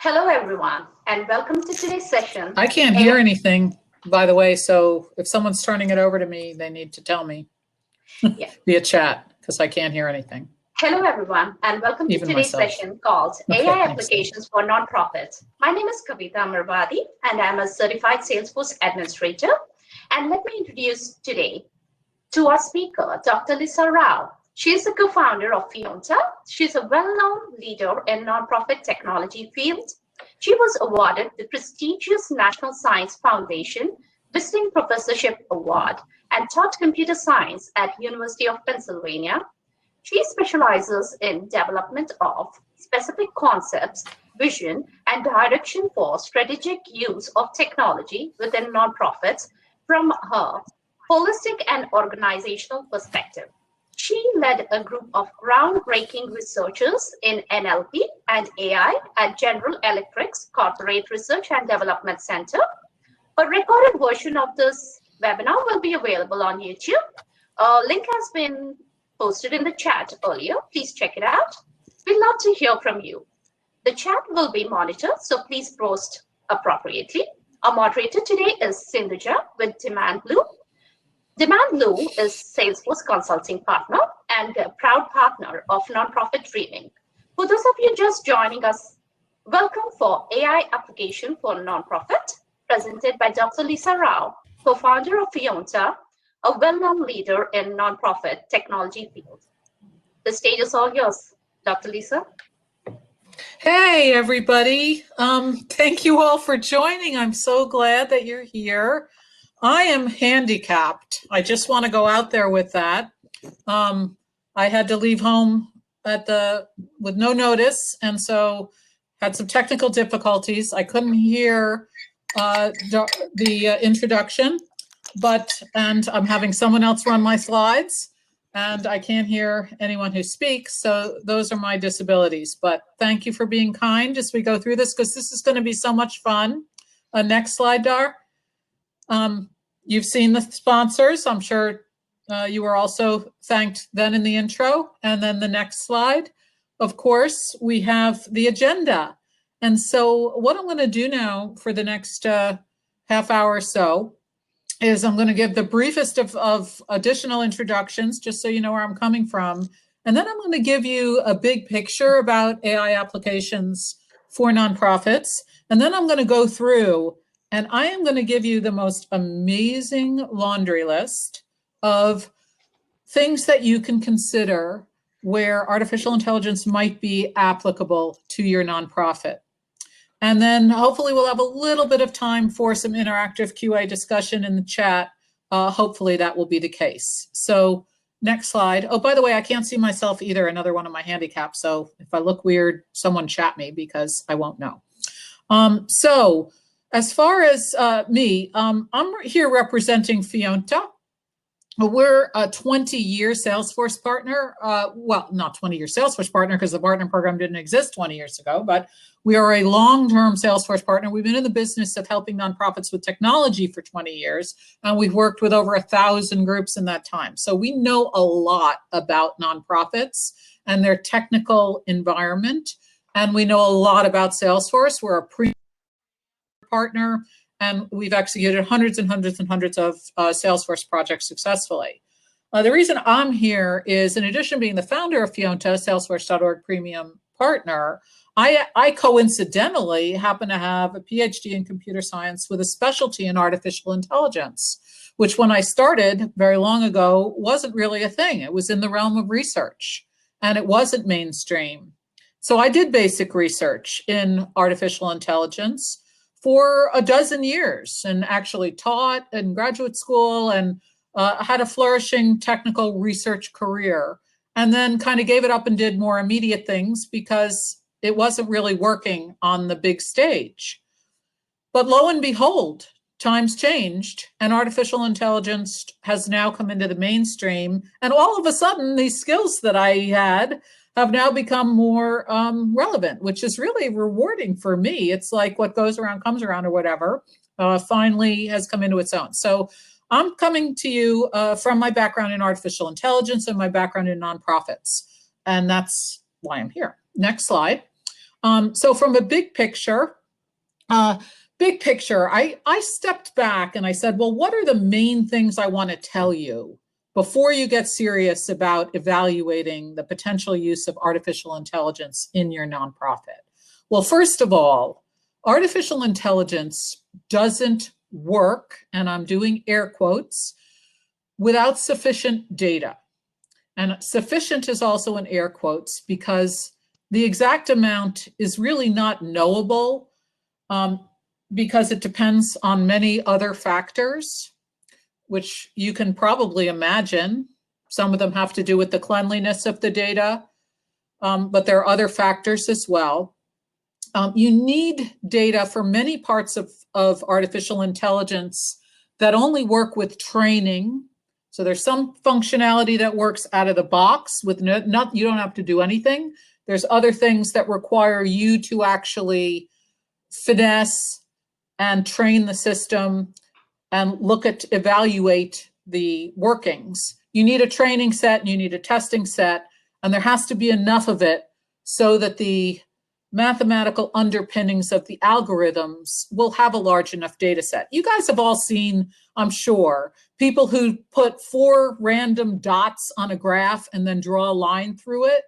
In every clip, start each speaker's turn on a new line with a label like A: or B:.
A: Hello, everyone, and welcome to today's session.
B: I can't hear anything, by the way, so if someone's turning it over to me, they need to tell me via chat, because I can't hear anything.
A: Hello, everyone, and welcome to today's session called AI Applications for Nonprofits. My name is Kavita Amarvadi, and I'm a certified Salesforce administrator. And let me introduce today to our speaker, Dr. Lisa Rao. She is the co-founder of Fionta. She's a well-known leader in nonprofit technology field. She was awarded the prestigious National Science Foundation Visiting Professorship Award and taught computer science at University of Pennsylvania. She specializes in development of specific concepts, vision, and direction for strategic use of technology within nonprofits from her holistic and organizational perspective. She led a group of groundbreaking researchers in NLP and AI at General Electric's Corporate Research and Development Center. A recorded version of this webinar will be available on YouTube. A link has been posted in the chat earlier. Please check it out. We'd love to hear from you. The chat will be monitored, so please post appropriately. Our moderator today is Sindhuja with Demand Blue. Demand Blue is Salesforce consulting partner and a proud partner of nonprofit Dreamin. For those of you just joining us, welcome for AI Application for Nonprofit, presented by Dr. Lisa Rao, co-founder of Fionta, a well-known leader in nonprofit technology field. The stage is all yours, Dr. Lisa.
B: Hey, everybody. Thank you all for joining. I'm so glad that you're here. I am handicapped. I just want to go out there with that. I had to leave home with no notice, and so had some technical difficulties. I couldn't hear the introduction, and I'm having someone else run my slides, and I can't hear anyone who speaks, so those are my disabilities. But thank you for being kind as we go through this, because this is going to be so much fun. Next slide, Dar. You've seen the sponsors. I'm sure you were also thanked then in the intro. And then the next slide, of course, we have the agenda. And so what I'm going to do now for the next half hour or so is I'm going to give the briefest of additional introductions, just so you know where I'm coming from. And then I'm going to give you a big picture about AI applications for nonprofits. And then I'm going to go through and I am going to give you the most amazing laundry list of things that you can consider where artificial intelligence might be applicable to your nonprofit. And then hopefully we'll have a little bit of time for some interactive QA discussion in the chat. Hopefully that will be the case. So next slide. Oh, by the way, I can't see myself either, another one of my handicaps. So if I look weird, someone chat me because I won't know. As far as me, I'm here representing Fionta. We're a 20-year Salesforce partner. Well, not 20-year Salesforce partner because the partner program didn't exist 20 years ago, but we are a long-term Salesforce partner. We've been in the business of helping nonprofits with technology for 20 years, and we've worked with over 1,000 groups in that time. So we know a lot about nonprofits and their technical environment, and we know a lot about Salesforce. We're a partner, and we've executed hundreds and hundreds and hundreds of Salesforce projects successfully. The reason I'm here is, in addition to being the founder of Fionta, Salesforce.org Premium Partner, I coincidentally happen to have a PhD in computer science with a specialty in artificial intelligence, which when I started very long ago wasn't really a thing. It was in the realm of research, and it wasn't mainstream. So I did basic research in artificial intelligence for a dozen years and actually taught in graduate school and had a flourishing technical research career, and then kind of gave it up and did more immediate things because it wasn't really working on the big stage. But lo and behold, times changed and artificial intelligence has now come into the mainstream. And all of a sudden, these skills that I had have now become more relevant, which is really rewarding for me. It's like what goes around comes around or whatever, finally has come into its own. So I'm coming to you from my background in artificial intelligence and my background in nonprofits. And that's why I'm here. Next slide. So from a big picture, I stepped back and I said, well, what are the main things I want to tell you before you get serious about evaluating the potential use of artificial intelligence in your nonprofit? Well, first of all, artificial intelligence doesn't work, and I'm doing air quotes, without sufficient data. And sufficient is also in air quotes because the exact amount is really not knowable because it depends on many other factors, which you can probably imagine. Some of them have to do with the cleanliness of the data, but there are other factors as well. You need data for many parts of artificial intelligence that only work with training. So there's some functionality that works out of the box with you don't have to do anything. There's other things that require you to actually finesse and train the system and evaluate the workings. You need a training set and you need a testing set, and there has to be enough of it so that the mathematical underpinnings of the algorithms will have a large enough data set. You guys have all seen, I'm sure, people who put 4 random dots on a graph and then draw a line through it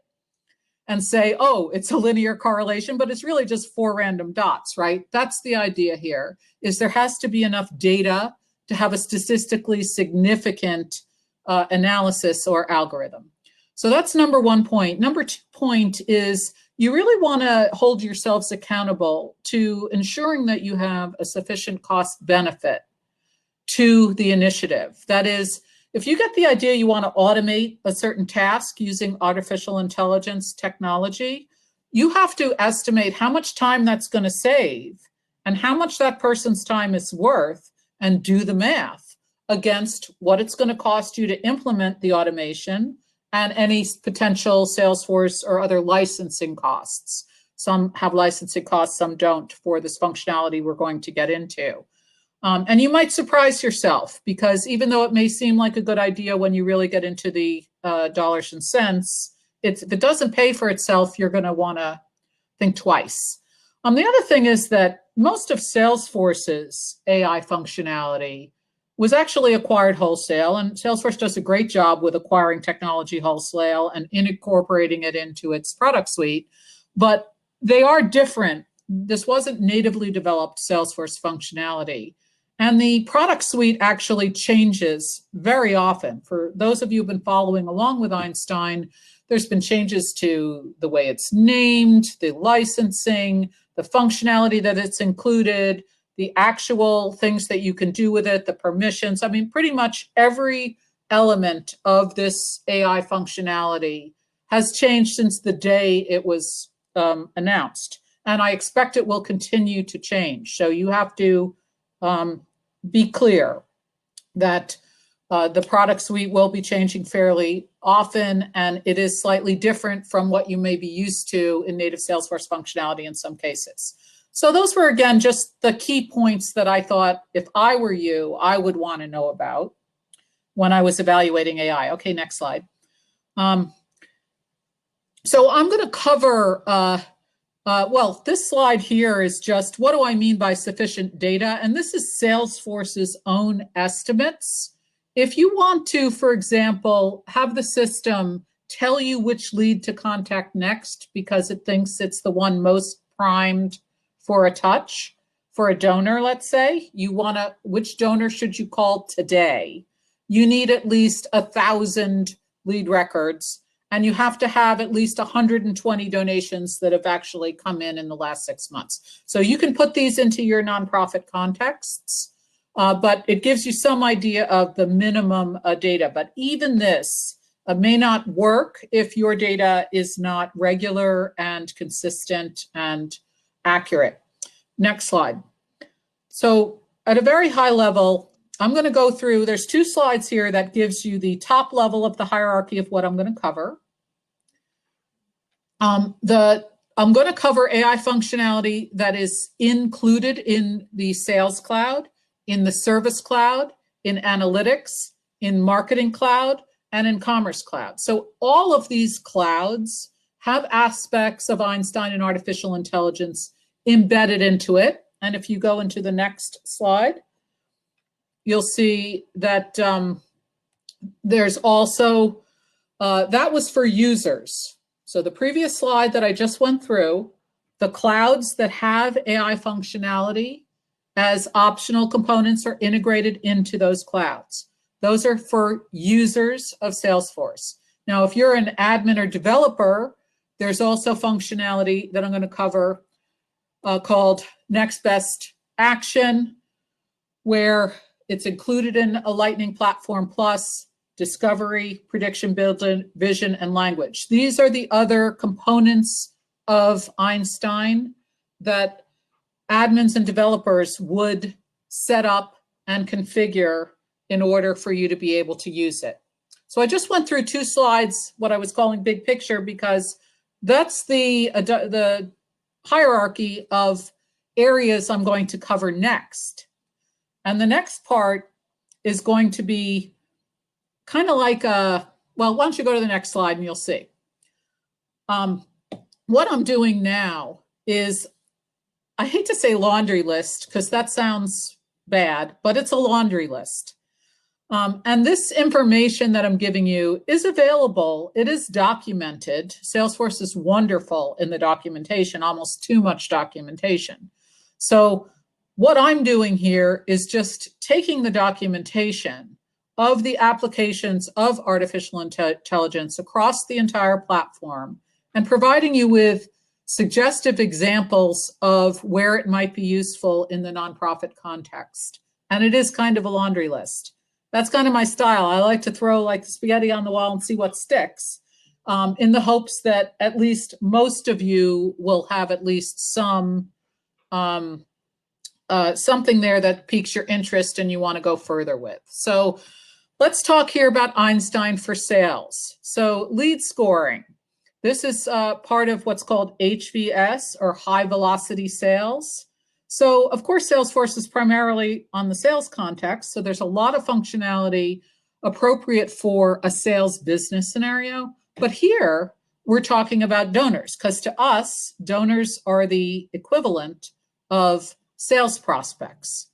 B: and say, oh, it's a linear correlation, but it's really just 4 random dots, right? That's the idea here, is there has to be enough data to have a statistically significant analysis or algorithm. So that's number one point. Number 2 point is you really want to hold yourselves accountable to ensuring that you have a sufficient cost benefit to the initiative. That is, if you get the idea you want to automate a certain task using artificial intelligence technology, you have to estimate how much time that's going to save and how much that person's time is worth and do the math against what it's going to cost you to implement the automation and any potential Salesforce or other licensing costs. Some have licensing costs, some don't for this functionality we're going to get into. And you might surprise yourself because even though it may seem like a good idea when you really get into the dollars and cents, if it doesn't pay for itself, you're going to want to think twice. The other thing is that most of Salesforce's AI functionality was actually acquired wholesale, and Salesforce does a great job with acquiring technology wholesale and incorporating it into its product suite, but they are different. This wasn't natively developed Salesforce functionality. And the product suite actually changes very often. For those of you who've been following along with Einstein, there's been changes to the way it's named, the licensing, the functionality that it's included, the actual things that you can do with it, the permissions. I mean, pretty much every element of this AI functionality has changed since the day it was announced. And I expect it will continue to change. So you have to be clear that the product suite will be changing fairly often, and it is slightly different from what you may be used to in native Salesforce functionality in some cases. So those were, again, just the key points that I thought if I were you, I would want to know about when I was evaluating AI. Okay, next slide. So I'm going to cover, well, this slide here is just what do I mean by sufficient data? And this is Salesforce's own estimates. If you want to, for example, have the system tell you which lead to contact next because it thinks it's the one most primed for a touch, for a donor, let's say, which donor should you call today? You need at least 1,000 lead records, and you have to have at least 120 donations that have actually come in the last 6 months. So you can put these into your nonprofit contexts, but it gives you some idea of the minimum data. But even this may not work if your data is not regular and consistent and accurate. Next slide. So at a very high level, I'm going to go through, there's 2 slides here that gives you the top level of the hierarchy of what I'm going to cover. I'm going to cover AI functionality that is included in the Sales Cloud, in the Service Cloud, in Analytics, in Marketing Cloud, and in Commerce Cloud. So all of these clouds have aspects of Einstein and artificial intelligence embedded into it. And if you go into the next slide, you'll see that there's also, that was for users. So the previous slide that I just went through, the clouds that have AI functionality as optional components are integrated into those clouds. Those are for users of Salesforce. Now, if you're an admin or developer, there's also functionality that I'm going to cover called Next Best Action, where it's included in a Lightning Platform Plus, discovery, prediction, building, vision, and language. These are the other components of Einstein that admins and developers would set up and configure in order for you to be able to use it. So I just went through 2 slides, what I was calling big picture, because that's the hierarchy of areas I'm going to cover next. And the next part is going to be kind of like a, well, why don't you go to the next slide and you'll see. What I'm doing now is, I hate to say laundry list because that sounds bad, but it's a laundry list. And this information that I'm giving you is available. It is documented. Salesforce is wonderful in the documentation, almost too much documentation. So what I'm doing here is just taking the documentation of the applications of artificial intelligence across the entire platform and providing you with suggestive examples of where it might be useful in the nonprofit context. And it is kind of a laundry list. That's kind of my style. I like to throw like spaghetti on the wall and see what sticks, in the hopes that at least most of you will have at least some something there that piques your interest and you want to go further with. So let's talk here about Einstein for sales. So lead scoring. This is part of what's called HVS, or high velocity sales. So of course, Salesforce is primarily on the sales context. So there's a lot of functionality appropriate for a sales business scenario. But here we're talking about donors, because to us, donors are the equivalent of sales prospects,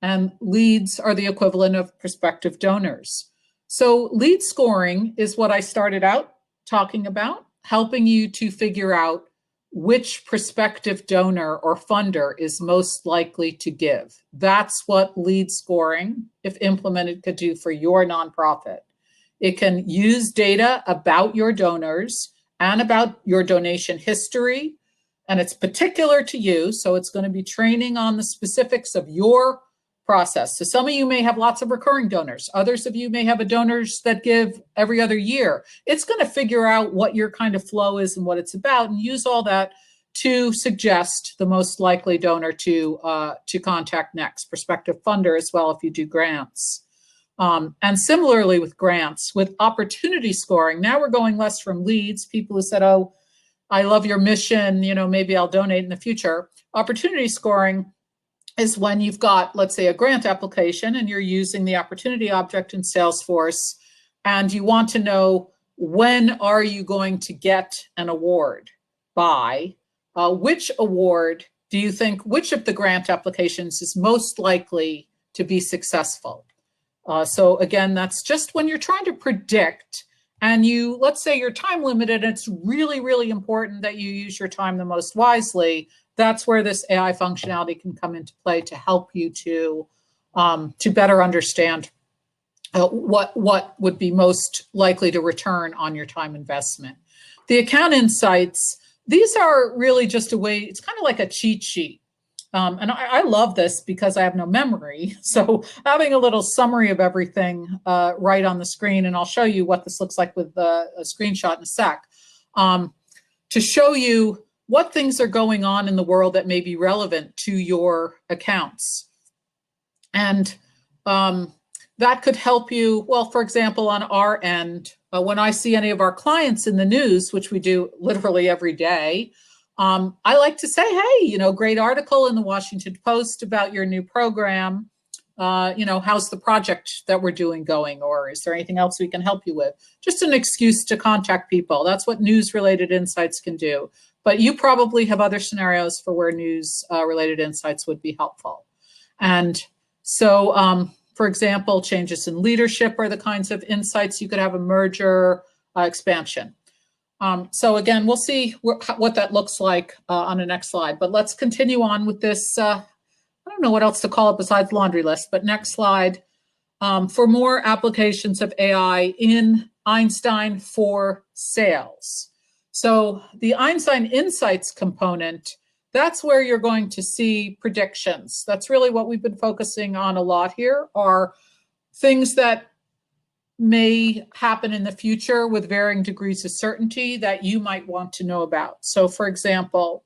B: and leads are the equivalent of prospective donors. So lead scoring is what I started out talking about, helping you to figure out which prospective donor or funder is most likely to give. That's what lead scoring, if implemented, could do for your nonprofit. It can use data about your donors and about your donation history, and it's particular to you, so it's going to be training on the specifics of your process. So some of you may have lots of recurring donors. Others of you may have donors that give every other year. It's going to figure out what your kind of flow is and what it's about, and use all that to suggest the most likely donor to contact next, prospective funder as well if you do grants. And similarly with grants, with opportunity scoring, now we're going less from leads, people who said, oh, I love your mission, you know, maybe I'll donate in the future. Opportunity scoring is when you've got, let's say, a grant application and you're using the opportunity object in Salesforce, and you want to know, when are you going to get an award by? Which award do you think, which of the grant applications is most likely to be successful? So again, that's just when you're trying to predict, and you, let's say you're time limited, and it's really, really important that you use your time the most wisely. That's where this AI functionality can come into play to help you to better understand what would be most likely to return on your time investment. The account insights, these are really just a way, it's kind of like a cheat sheet. And I love this because I have no memory. So having a little summary of everything right on the screen, and I'll show you what this looks like with a screenshot in a sec, to show you what things are going on in the world that may be relevant to your accounts. And that could help you, well, for example, on our end, when I see any of our clients in the news, which we do literally every day, I like to say, hey, you know, great article in the Washington Post about your new program. how's the project that we're doing going, or is there anything else we can help you with? Just an excuse to contact people. That's what news-related insights can do. But you probably have other scenarios for where news-related insights would be helpful. And so, for example, changes in leadership are the kinds of insights you could have, a merger, expansion. So again, we'll see what that looks like on the next slide. But let's continue on with this. I don't know what else to call it besides laundry list, but next slide. For more applications of AI in Einstein for sales. So the Einstein Insights component, that's where you're going to see predictions. That's really what we've been focusing on a lot here, are things that may happen in the future with varying degrees of certainty that you might want to know about. So for example,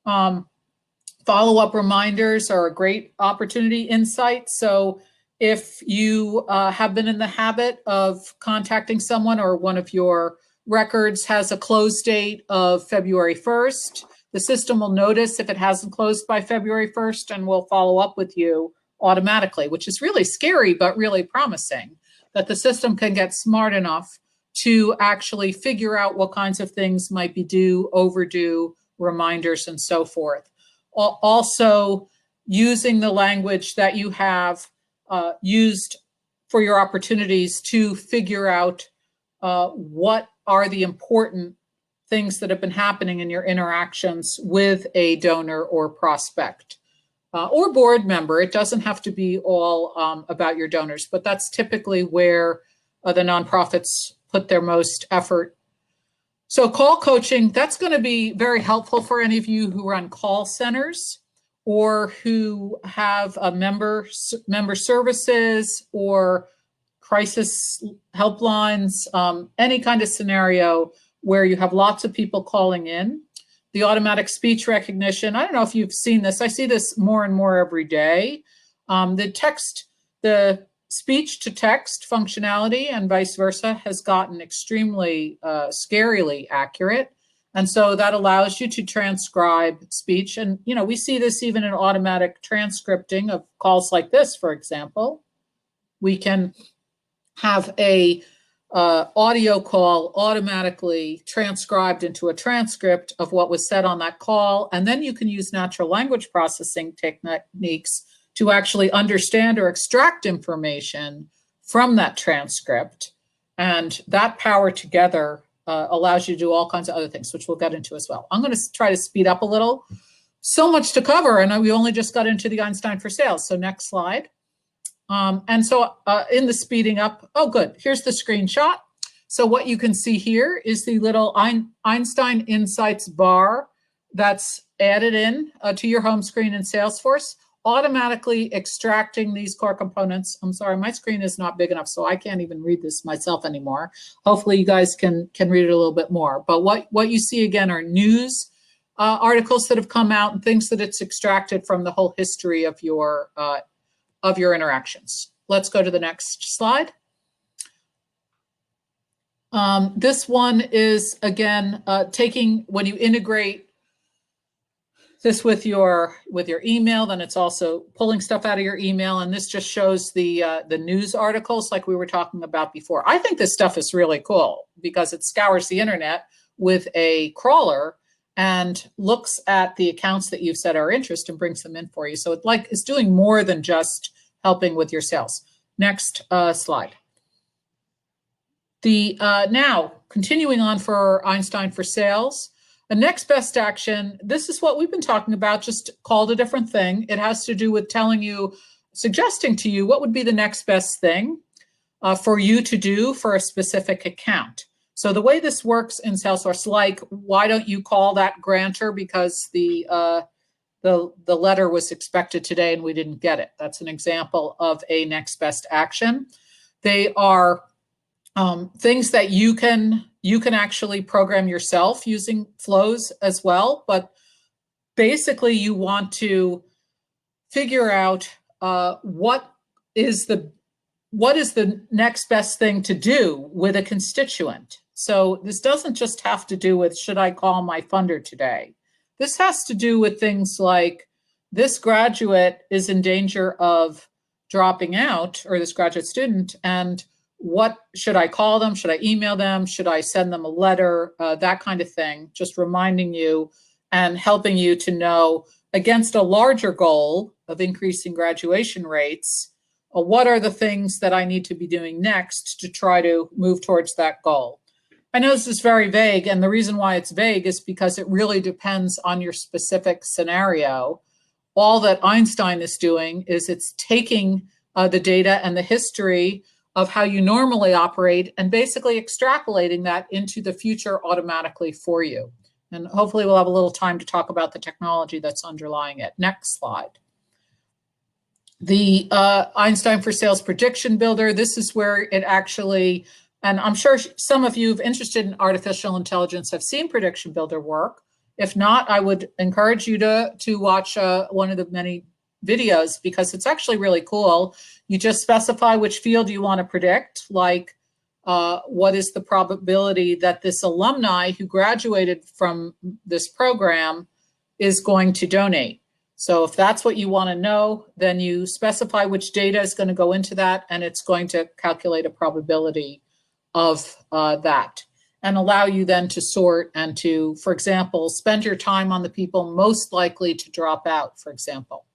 B: follow-up reminders are a great opportunity insight. So if you have been in the habit of contacting someone, or one of your records has a close date of February 1st, the system will notice if it hasn't closed by February 1st and will follow up with you automatically, which is really scary, but really promising, that the system can get smart enough to actually figure out what kinds of things might be due, overdue, reminders, and so forth. Also, using the language that you have used for your opportunities to figure out what are the important things that have been happening in your interactions with a donor or prospect or board member. It doesn't have to be all about your donors, but that's typically where the nonprofits put their most effort. So call coaching, that's going to be very helpful for any of you who run call centers or who have member services or crisis helplines, any kind of scenario where you have lots of people calling in. The automatic speech recognition, I don't know if you've seen this. I see this more and more every day. The speech to text functionality and vice versa has gotten extremely scarily accurate. And so that allows you to transcribe speech. And, we see this even in automatic transcripting of calls like this, for example. We can have a audio call automatically transcribed into a transcript of what was said on that call. And then you can use natural language processing techniques to actually understand or extract information from that transcript. And that power together allows you to do all kinds of other things, which we'll get into as well. I'm going to try to speed up a little. So much to cover, and we only just got into the Einstein for Sales. So next slide. And so in the speeding up, oh, good. Here's the screenshot. So what you can see here is the little Einstein Insights bar that's added in to your home screen in Salesforce, automatically extracting these core components. I'm sorry, my screen is not big enough, so I can't even read this myself anymore. Hopefully you guys can read it a little bit more. But what you see again are news articles that have come out and things that it's extracted from the whole history of your interactions. Let's go to the next slide. This one is, again, when you integrate this with your email, then it's also pulling stuff out of your email. And this just shows the news articles like we were talking about before. I think this stuff is really cool because it scours the internet with a crawler and looks at the accounts that you've set our interest and brings them in for you. So it's doing more than just helping with your sales. Next slide. Now, continuing on for Einstein for Sales, the next best action, this is what we've been talking about, just called a different thing. It has to do with suggesting to you what would be the next best thing for you to do for a specific account. So the way this works in Salesforce, like, why don't you call that grantor because the letter was expected today and we didn't get it. That's an example of a next best action. They are things that you can actually program yourself using flows as well. But basically, you want to figure out what is the next best thing to do with a constituent. So this doesn't just have to do with, should I call my funder today? This has to do with things like, this graduate is in danger of dropping out, or this graduate student, and what should I call them? Should I email them? Should I send them a letter? That kind of thing, just reminding you and helping you to know, against a larger goal of increasing graduation rates, what are the things that I need to be doing next to try to move towards that goal. I know this is very vague, and the reason why it's vague is because it really depends on your specific scenario. All that Einstein is doing is it's taking the data and the history of how you normally operate and basically extrapolating that into the future automatically for you. And hopefully we'll have a little time to talk about the technology that's underlying it. Next slide. The Einstein for Sales Prediction Builder, this is where it actually, and I'm sure some of you who've interested in artificial intelligence have seen Prediction Builder work. If not, I would encourage you to watch one of the many videos, because it's actually really cool. You just specify which field you want to predict, like what is the probability that this alumni who graduated from this program is going to donate. So if that's what you want to know, then you specify which data is going to go into that, and it's going to calculate a probability of that, and allow you then to sort and to, for example, spend your time on the people most likely to drop out, for example.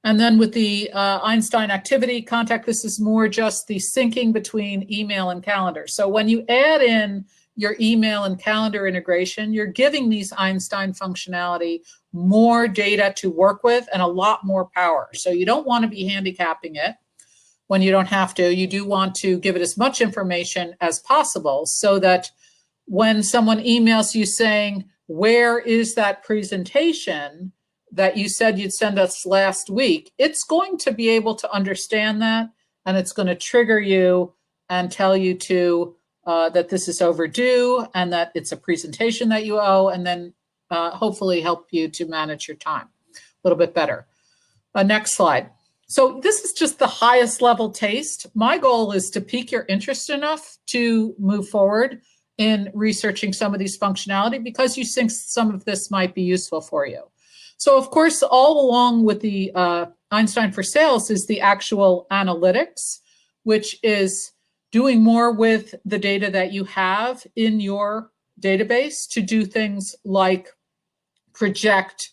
B: And then with the Einstein activity contact, this is more just the syncing between email and calendar. So when you add in your email and calendar integration, you're giving these Einstein functionality more data to work with and a lot more power. So you don't want to be handicapping it when you don't have to. You do want to give it as much information as possible so that when someone emails you saying, where is that presentation that you said you'd send us last week, it's going to be able to understand that, and it's going to trigger you and tell you to that this is overdue and that it's a presentation that you owe, and then hopefully help you to manage your time a little bit better. Next slide. So this is just the highest level taste. My goal is to pique your interest enough to move forward in researching some of these functionality, because you think some of this might be useful for you. So of course, all along with the Einstein for Sales is the actual analytics, which is doing more with the data that you have in your database to do things like project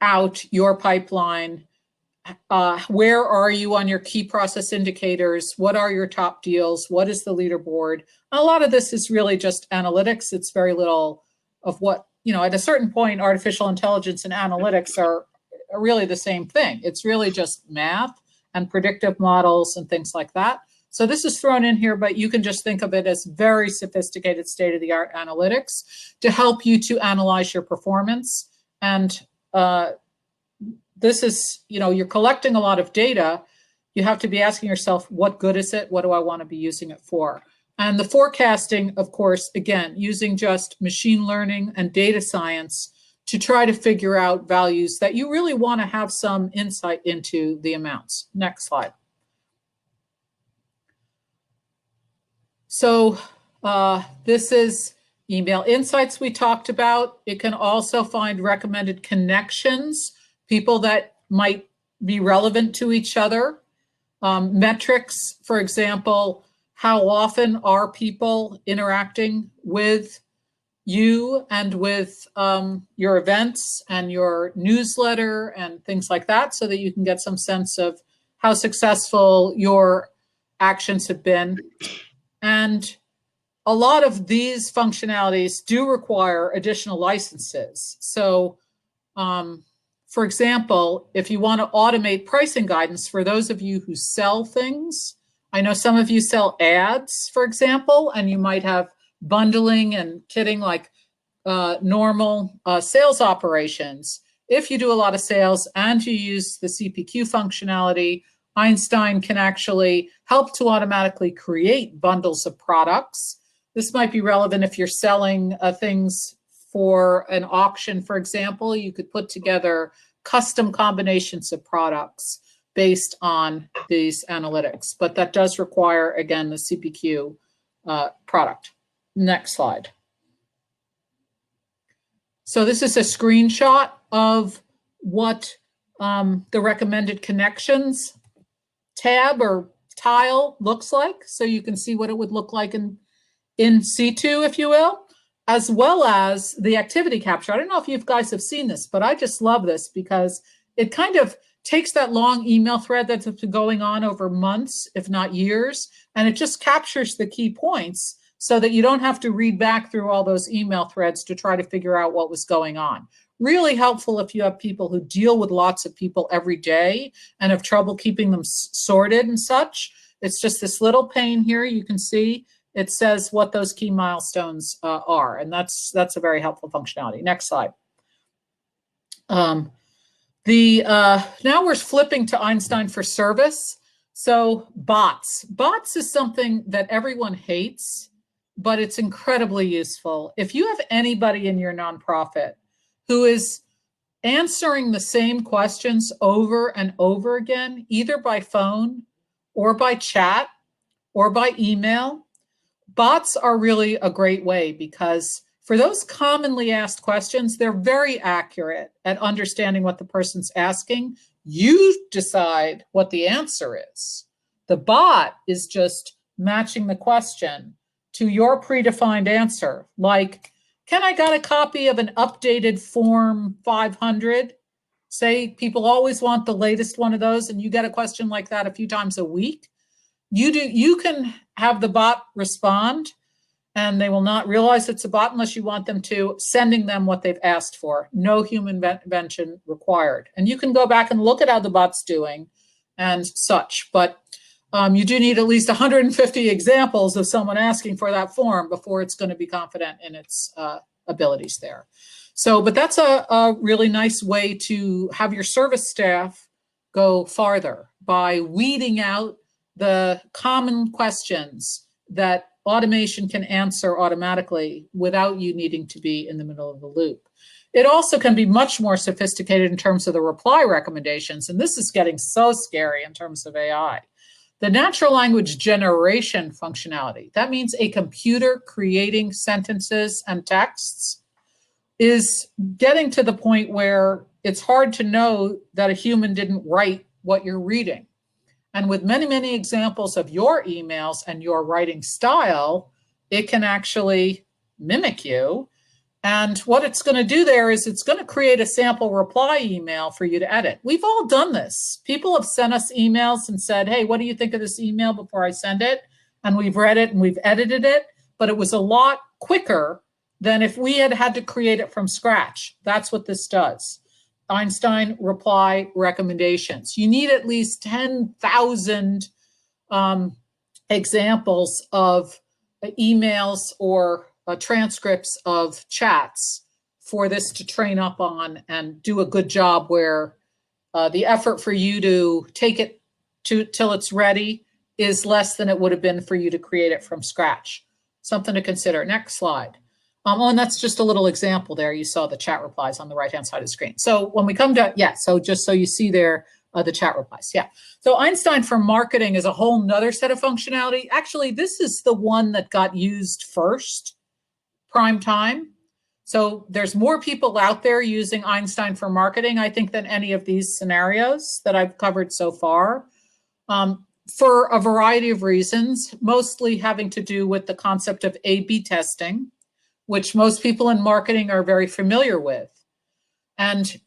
B: out your pipeline. Where are you on your key process indicators? What are your top deals? What is the leaderboard? A lot of this is really just analytics. It's very little of what, at a certain point, artificial intelligence and analytics are really the same thing. It's really just math and predictive models and things like that. So this is thrown in here, but you can just think of it as very sophisticated state-of-the-art analytics to help you to analyze your performance. And this is, you're collecting a lot of data. You have to be asking yourself, what good is it? What do I want to be using it for? And the forecasting, of course, again, using just machine learning and data science to try to figure out values that you really want to have some insight into the amounts. Next slide. So this is email insights we talked about. It can also find recommended connections, people that might be relevant to each other. Metrics, for example, how often are people interacting with you and with your events and your newsletter and things like that, so that you can get some sense of how successful your actions have been. And a lot of these functionalities do require additional licenses. So, for example, if you want to automate pricing guidance for those of you who sell things, I know some of you sell ads, for example, and you might have bundling and kitting like normal sales operations. If you do a lot of sales and you use the CPQ functionality, Einstein can actually help to automatically create bundles of products. This might be relevant if you're selling things for an auction, for example. You could put together custom combinations of products based on these analytics, but that does require, again, the CPQ product. Next slide. So this is a screenshot of what the recommended connections tab or tile looks like, so you can see what it would look like in situ, if you will, as well as the activity capture. I don't know if you guys have seen this, but I just love this because it kind of takes that long email thread that's been going on over months, if not years, and it just captures the key points so that you don't have to read back through all those email threads to try to figure out what was going on. Really helpful if you have people who deal with lots of people every day and have trouble keeping them sorted and such. It's just this little pane here. You can see it says what those key milestones are, and that's a very helpful functionality. Next slide. Now we're flipping to Einstein for service. So bots. Bots is something that everyone hates, but it's incredibly useful. If you have anybody in your nonprofit who is answering the same questions over and over again, either by phone or by chat or by email, bots are really a great way because for those commonly asked questions, they're very accurate at understanding what the person's asking. You decide what the answer is. The bot is just matching the question to your predefined answer. Like, can I get a copy of an updated Form 500? Say people always want the latest one of those, and you get a question like that a few times a week. You can have the bot respond, and they will not realize it's a bot unless you want them to, sending them what they've asked for. No human intervention required. And you can go back and look at how the bot's doing and such. But you do need at least 150 examples of someone asking for that form before it's going to be confident in its abilities there. So, but that's a really nice way to have your service staff go farther by weeding out the common questions that automation can answer automatically without you needing to be in the middle of the loop. It also can be much more sophisticated in terms of the reply recommendations, and this is getting so scary in terms of AI. The natural language generation functionality, that means a computer creating sentences and texts, is getting to the point where it's hard to know that a human didn't write what you're reading. And with many, many examples of your emails and your writing style, it can actually mimic you. And what it's going to do there is it's going to create a sample reply email for you to edit. We've all done this. People have sent us emails and said, hey, what do you think of this email before I send it? And we've read it and we've edited it, but it was a lot quicker than if we had to create it from scratch. That's what this does. Einstein reply recommendations. You need at least 10,000 examples of emails or transcripts of chats for this to train up on and do a good job where the effort for you to take it till it's ready is less than it would have been for you to create it from scratch. Something to consider. Next slide. And that's just a little example there. You saw the chat replies on the right-hand side of the screen. So when we come to, so just so you see there, the chat replies. So Einstein for marketing is a whole nother set of functionality. Actually, this is the one that got used first, prime time. So there's more people out there using Einstein for marketing, I think, than any of these scenarios that I've covered so far, for a variety of reasons, mostly having to do with the concept of A/B testing, which most people in marketing are very familiar with. And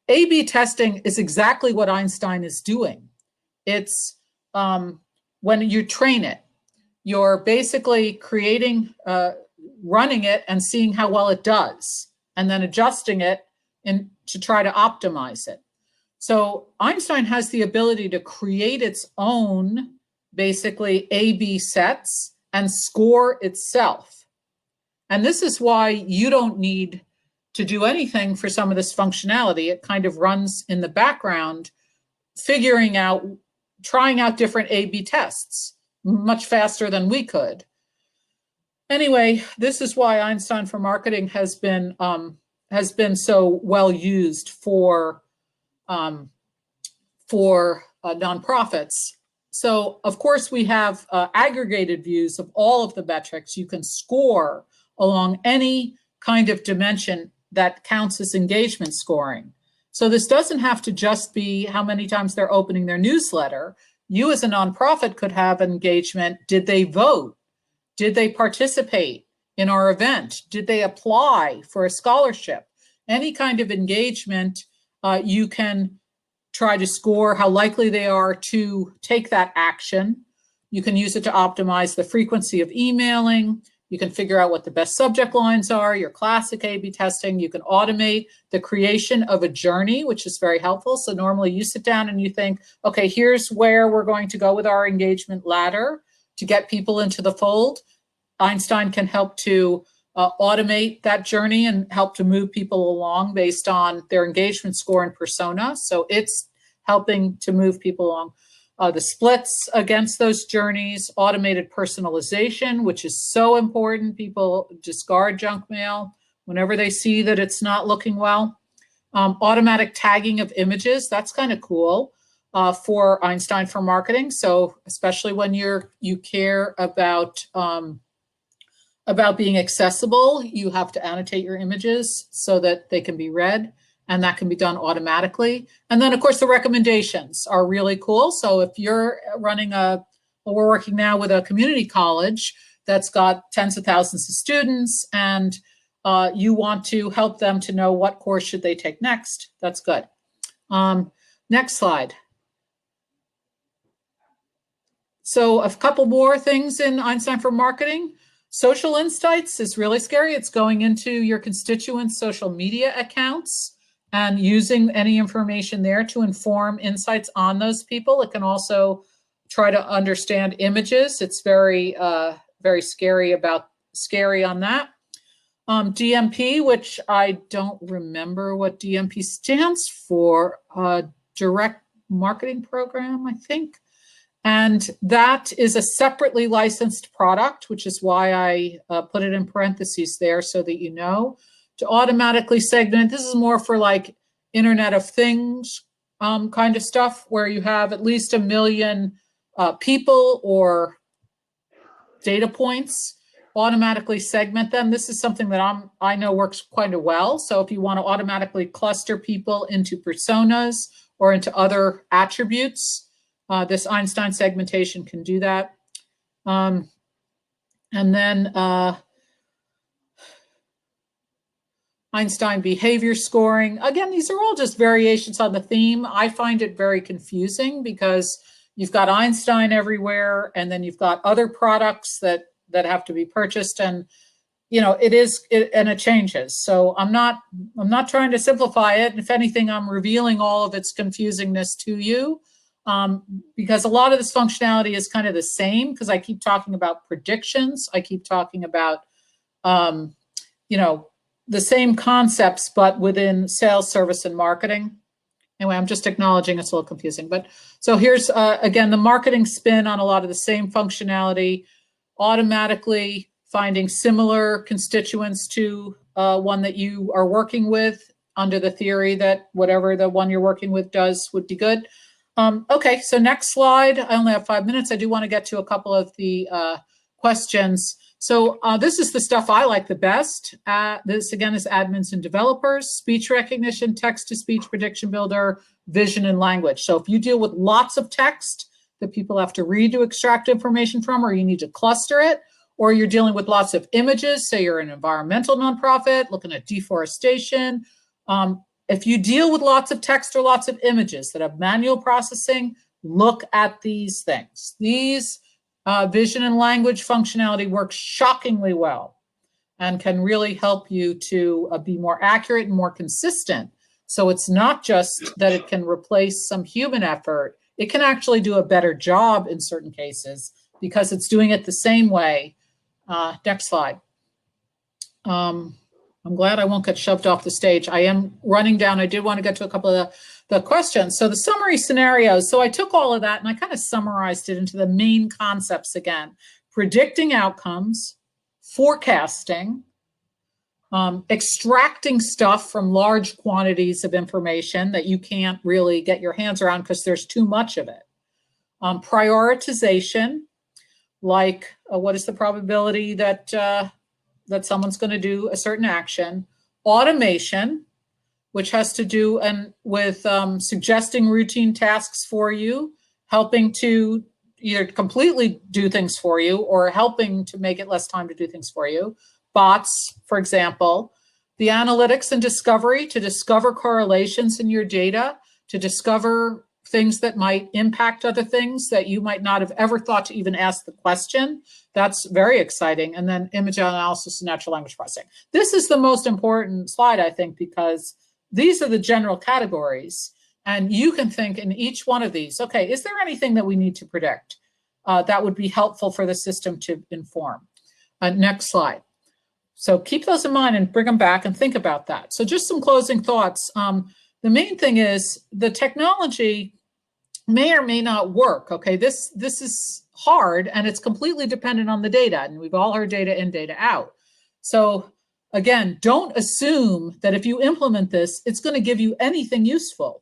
B: A/B testing is exactly what Einstein is doing. It's when you train it, you're basically creating, running it and seeing how well it does, and then adjusting it to try to optimize it. So Einstein has the ability to create its own, basically, A/B sets and score itself. And this is why you don't need to do anything for some of this functionality. It kind of runs in the background, trying out different A/B tests much faster than we could. Anyway, this is why Einstein for marketing has been so well used for nonprofits. So of course we have aggregated views of all of the metrics. You can score along any kind of dimension that counts as engagement scoring. So this doesn't have to just be how many times they're opening their newsletter. You as a nonprofit could have engagement. Did they vote? Did they participate in our event? Did they apply for a scholarship? Any kind of engagement, you can try to score how likely they are to take that action. You can use it to optimize the frequency of emailing. You can figure out what the best subject lines are, your classic A/B testing. You can automate the creation of a journey, which is very helpful. So normally you sit down and you think, okay, here's where we're going to go with our engagement ladder to get people into the fold. Einstein can help to automate that journey and help to move people along based on their engagement score and persona. So it's helping to move people along. The splits against those journeys, automated personalization, which is so important. People discard junk mail whenever they see that it's not looking well. Automatic tagging of images, that's kind of cool for Einstein for marketing. So especially when you care about being accessible, you have to annotate your images so that they can be read. And that can be done automatically. And then, of course, the recommendations are really cool. So if you're running we're working now with a community college that's got tens of thousands of students, and you want to help them to know what course should they take next, that's good. Next slide. So a couple more things in Einstein for marketing. Social insights is really scary. It's going into your constituents' social media accounts and using any information there to inform insights on those people. It can also try to understand images. It's very, very scary on that. DMP, which I don't remember what DMP stands for, Direct Marketing Program, I think. And that is a separately licensed product, which is why I put it in parentheses there so that you know. To automatically segment, this is more for like Internet of Things kind of stuff, where you have at least 1 million people or data points, automatically segment them. This is something that I know works quite well. So if you want to automatically cluster people into personas or into other attributes, this Einstein segmentation can do that. And then Einstein behavior scoring. Again, these are all just variations on the theme. I find it very confusing because you've got Einstein everywhere, and then you've got other products that have to be purchased, and it changes. So I'm not trying to simplify it. If anything, I'm revealing all of its confusingness to you, because a lot of this functionality is kind of the same, because I keep talking about predictions. I keep talking about the same concepts, but within sales, service, and marketing. Anyway, I'm just acknowledging it's a little confusing. But so here's, again, the marketing spin on a lot of the same functionality, automatically finding similar constituents to one that you are working with under the theory that whatever the one you're working with does would be good. Okay, so next slide. I only have 5 minutes. I do want to get to a couple of the questions. So this is the stuff I like the best. This, again, is admins and developers, speech recognition, text-to-speech prediction builder, vision, and language. So if you deal with lots of text that people have to read to extract information from, or you need to cluster it, or you're dealing with lots of images, say you're an environmental nonprofit looking at deforestation. If you deal with lots of text or lots of images that have manual processing, look at these things. These vision and language functionality works shockingly well and can really help you to be more accurate and more consistent. So it's not just that it can replace some human effort. It can actually do a better job in certain cases because it's doing it the same way. Next slide. I'm glad I won't get shoved off the stage. I am running down. I did want to get to a couple of the questions. So the summary scenarios. So I took all of that and I kind of summarized it into the main concepts again. Predicting outcomes, forecasting, extracting stuff from large quantities of information that you can't really get your hands around because there's too much of it. Prioritization, like what is the probability that that someone's going to do a certain action. Automation, which has to do with suggesting routine tasks for you, helping to either completely do things for you or helping to make it less time to do things for you. Bots, for example, the analytics and discovery to discover correlations in your data, to discover things that might impact other things that you might not have ever thought to even ask the question. That's very exciting. And then image analysis and natural language processing. This is the most important slide, I think, because these are the general categories. And you can think in each one of these, okay, is there anything that we need to predict that would be helpful for the system to inform? Next slide. So keep those in mind and bring them back and think about that. So just some closing thoughts. The main thing is the technology may or may not work. Okay, this is hard and it's completely dependent on the data. And we've all heard data in, data out. So again, don't assume that if you implement this, it's going to give you anything useful.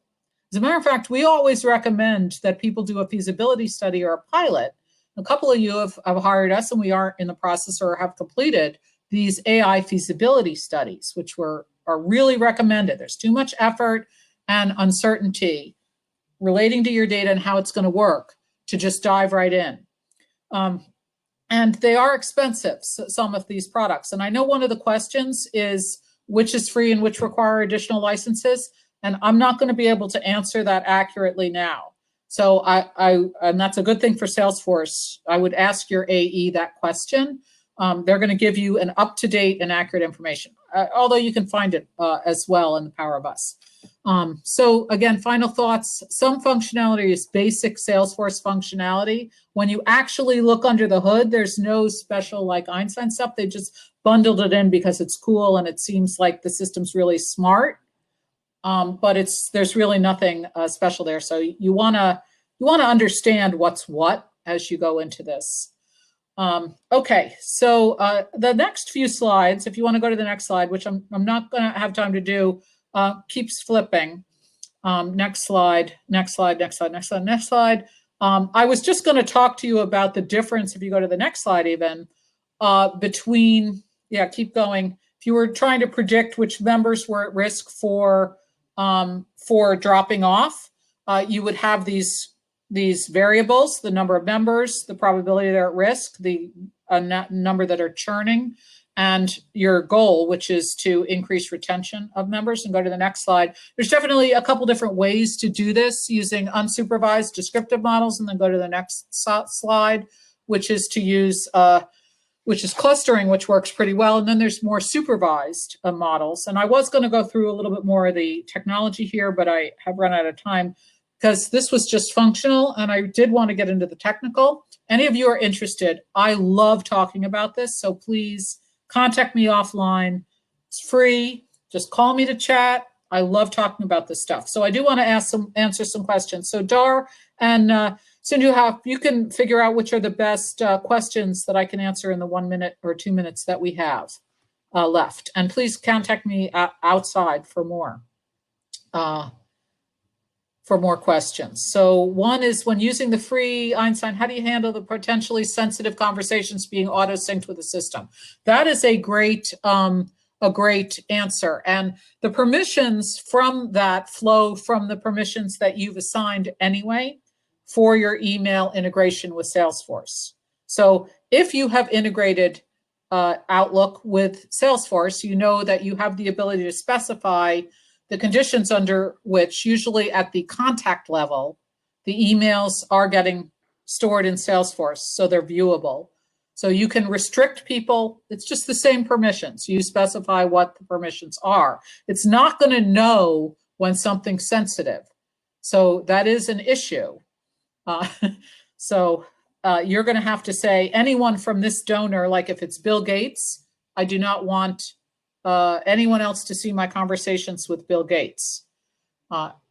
B: As a matter of fact, we always recommend that people do a feasibility study or a pilot. A couple of you have hired us, and we are in the process or have completed these AI feasibility studies, which are really recommended. There's too much effort and uncertainty relating to your data and how it's going to work to just dive right in. And they are expensive, some of these products. And I know one of the questions is which is free and which require additional licenses. And I'm not going to be able to answer that accurately now. So and that's a good thing for Salesforce. I would ask your AE that question. They're going to give you an up-to-date and accurate information, although you can find it as well in the Power of Us. So again, final thoughts. Some functionality is basic Salesforce functionality. When you actually look under the hood, there's no special like Einstein stuff. They just bundled it in because it's cool and it seems like the system's really smart. But there's really nothing special there. So you wanna understand what's what as you go into this. Okay, so the next few slides, if you want to go to the next slide, which I'm not going to have time to do, keeps flipping. Next slide, next slide, next slide, next slide, next slide. I was just going to talk to you about the difference, if you go to the next slide even, between, yeah, keep going. If you were trying to predict which members were at risk for dropping off, you would have these variables: the number of members, the probability they're at risk, the number that are churning, and your goal, which is to increase retention of members. And go to the next slide. There's definitely a couple different ways to do this using unsupervised descriptive models, and then go to the next slide, which is to use which is clustering, which works pretty well. And then there's more supervised models. And I was going to go through a little bit more of the technology here, but I have run out of time because this was just functional and I did want to get into the technical. Any of you are interested, I love talking about this. So please contact me offline. It's free. Just call me to chat. I love talking about this stuff. So I do want to answer some questions. So Dar and Sindhu, you can figure out which are the best questions that I can answer in the 1 minute or 2 minutes that we have left. And please contact me outside for more questions. So one is, when using the free Einstein, how do you handle the potentially sensitive conversations being auto-synced with the system? That is a great answer. And the permissions from that flow from the permissions that you've assigned anyway for your email integration with Salesforce. So if you have integrated Outlook with Salesforce, you know that you have the ability to specify the conditions under which, usually at the contact level, the emails are getting stored in Salesforce, so they're viewable. So you can restrict people. It's just the same permissions. You specify what the permissions are. It's not going to know when something's sensitive. So that is an issue. You're going to have to say, anyone from this donor, like if it's Bill Gates, I do not want anyone else to see my conversations with Bill Gates.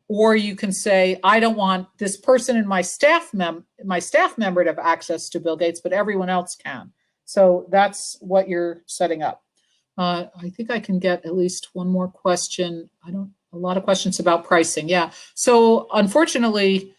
B: Or you can say, I don't want this person in my staff member to have access to Bill Gates, but everyone else can. So that's what you're setting up. I think I can get at least one more question. A lot of questions about pricing. Yeah. So unfortunately,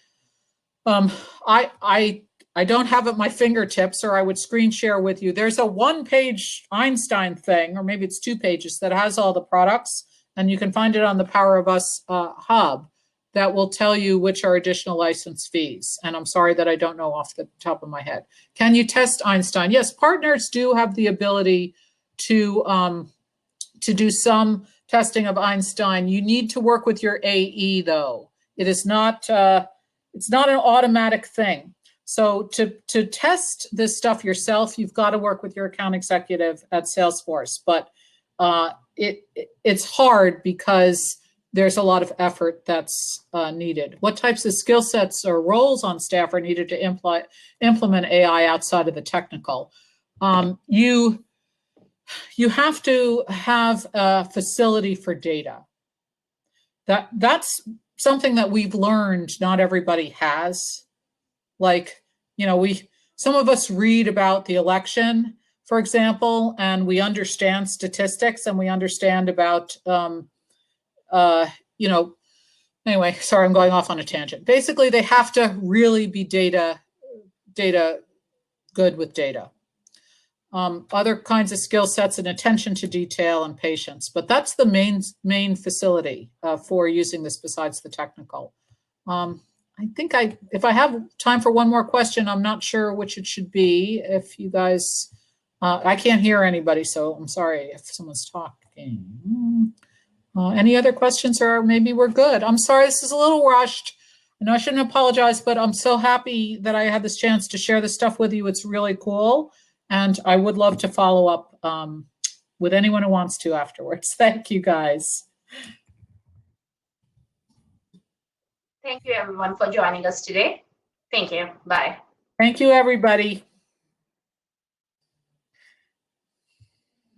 B: I don't have at my fingertips, or I would screen share with you. There's a 1-page Einstein thing, or maybe it's 2 pages, that has all the products, and you can find it on the Power of Us hub. that will tell you which are additional license fees. And I'm sorry that I don't know off the top of my head. Can you test Einstein? Yes, partners do have the ability to do some testing of Einstein. You need to work with your AE, though. It is not, it's not an automatic thing. So to test this stuff yourself, you've got to work with your account executive at Salesforce. But it's hard because there's a lot of effort that's needed. What types of skill sets or roles on staff are needed to implement AI outside of the technical? You have to have a facility for data. That's something that we've learned not everybody has. Like, some of us read about the election, for example, and we understand statistics and we understand about, anyway, sorry, I'm going off on a tangent. Basically, they have to really be data good with data. Other kinds of skill sets and attention to detail and patience, but that's the main facility for using this besides the technical. I think if I have time for one more question, I'm not sure which it should be. If you guys, I can't hear anybody, so I'm sorry if someone's talking. Any other questions, or maybe we're good? I'm sorry, this is a little rushed. I know I shouldn't apologize, but I'm so happy that I had this chance to share this stuff with you. It's really cool. And I would love to follow up with anyone who wants to afterwards. Thank you, guys.
A: Thank you, everyone, for joining us today. Thank you. Bye.
B: Thank you, everybody.